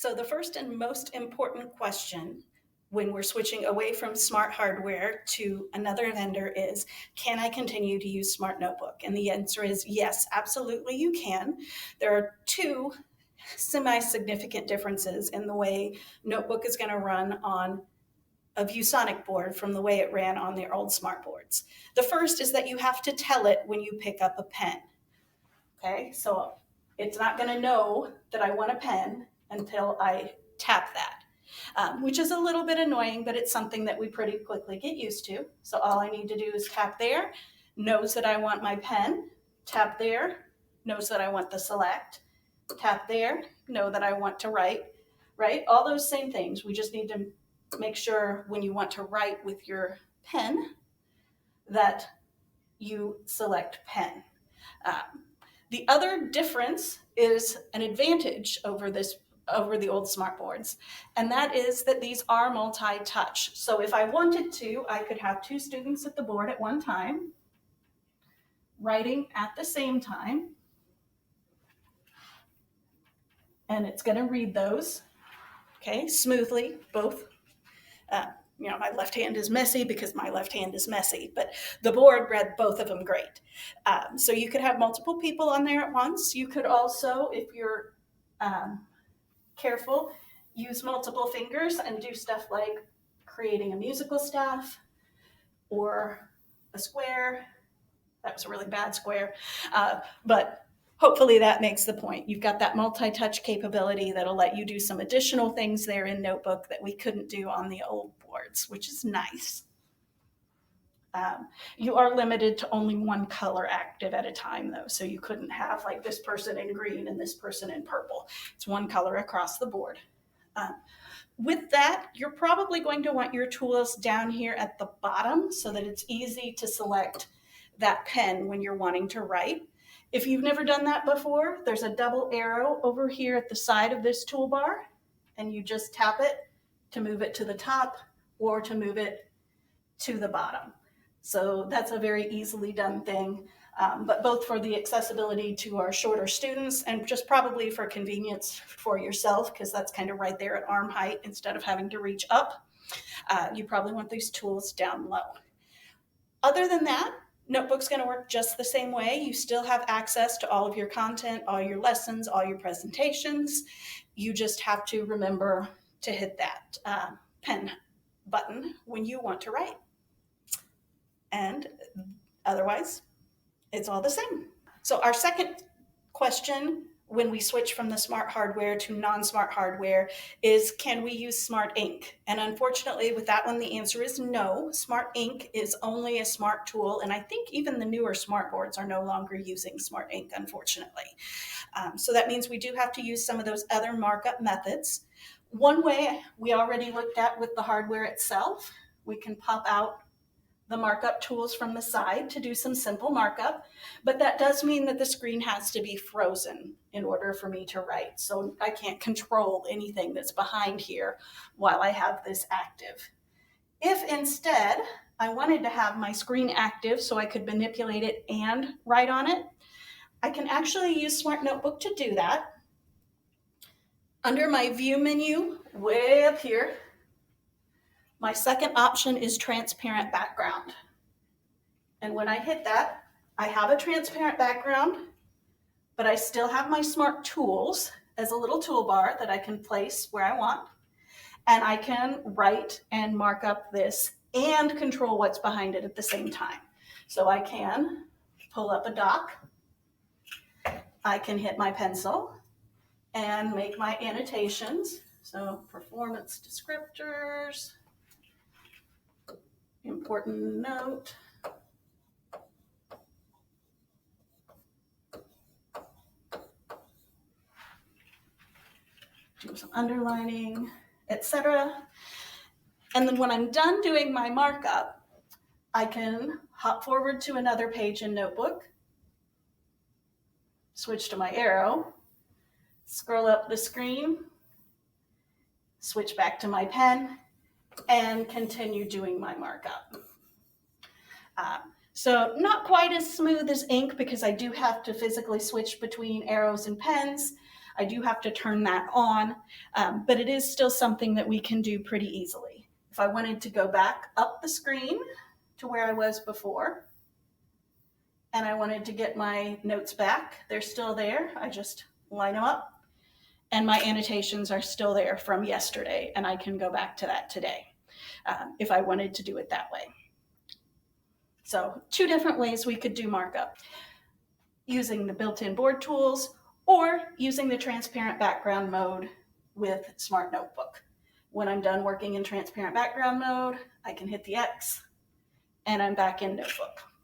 So the first and most important question when we're switching away from smart hardware to another vendor is, can I continue to use Smart Notebook? And the answer is yes, absolutely you can. There are two semi-significant differences in the way Notebook is going to run on a Viewsonic board from the way it ran on their old smart boards. The first is that you have to tell it when you pick up a pen. Okay, so it's not going to know that I want a pen until I tap that, which is a little bit annoying, but it's something that we pretty quickly get used to. So all I need to do is tap there, knows that I want my pen, tap there, knows that I want the select, tap there, know that I want to write, right? All those same things. We just need to make sure when you want to write with your pen that you select pen. The other difference is an advantage over the old smart boards, and that is that these are multi-touch. So if I wanted to, I could have two students at the board at one time, writing at the same time, and it's going to read those, okay, smoothly, both. My left hand is messy because my left hand is messy, but the board read both of them great. So you could have multiple people on there at once. You could also, if you're careful, use multiple fingers and do stuff like creating a musical staff or a square. That was a really bad square, but hopefully that makes the point. You've got that multi-touch capability that'll let you do some additional things there in Notebook that we couldn't do on the old boards, which is nice. You are limited to only one color active at a time, though, so you couldn't have like this person in green and this person in purple. It's one color across the board. With that, you're probably going to want your tools down here at the bottom so that it's easy to select that pen when you're wanting to write. If you've never done that before, there's a double arrow over here at the side of this toolbar, and you just tap it to move it to the top or to move it to the bottom. So that's a very easily done thing, but both for the accessibility to our shorter students and just probably for convenience for yourself, because that's kind of right there at arm height instead of having to reach up. You probably want these tools down low. Other than that, Notebook's going to work just the same way. You still have access to all of your content, all your lessons, all your presentations. You just have to remember to hit that pen button when you want to write. And otherwise, it's all the same. So our second question when we switch from the smart hardware to non-smart hardware is, can we use Smart Ink? And unfortunately with that one, the answer is no. Smart Ink is only a smart tool, and I think even the newer smart boards are no longer using Smart Ink, unfortunately. So that means we do have to use some of those other markup methods. One way we already looked at with the hardware itself, we can pop out the markup tools from the side to do some simple markup, but that does mean that the screen has to be frozen in order for me to write. So I can't control anything that's behind here while I have this active. If instead I wanted to have my screen active so I could manipulate it and write on it, I can actually use Smart Notebook to do that. Under my View menu, way up here, my second option is transparent background. And when I hit that, I have a transparent background, but I still have my smart tools as a little toolbar that I can place where I want. And I can write and mark up this and control what's behind it at the same time. So I can pull up a doc, I can hit my pencil and make my annotations. So performance descriptors, important note, do some underlining, etc. And then when I'm done doing my markup, I can hop forward to another page in Notebook, switch to my arrow, scroll up the screen, switch back to my pen, and continue doing my markup. So not quite as smooth as ink because I do have to physically switch between arrows and pens, I do have to turn that on, but it is still something that we can do pretty easily. If I wanted to go back up the screen to where I was before, and I wanted to get my notes back, they're still there. I just line them up, and my annotations are still there from yesterday, and I can go back to that today if I wanted to do it that way. So 2 different ways we could do markup: using the built-in board tools or using the transparent background mode with Smart Notebook. When I'm done working in transparent background mode, I can hit the X and I'm back in Notebook.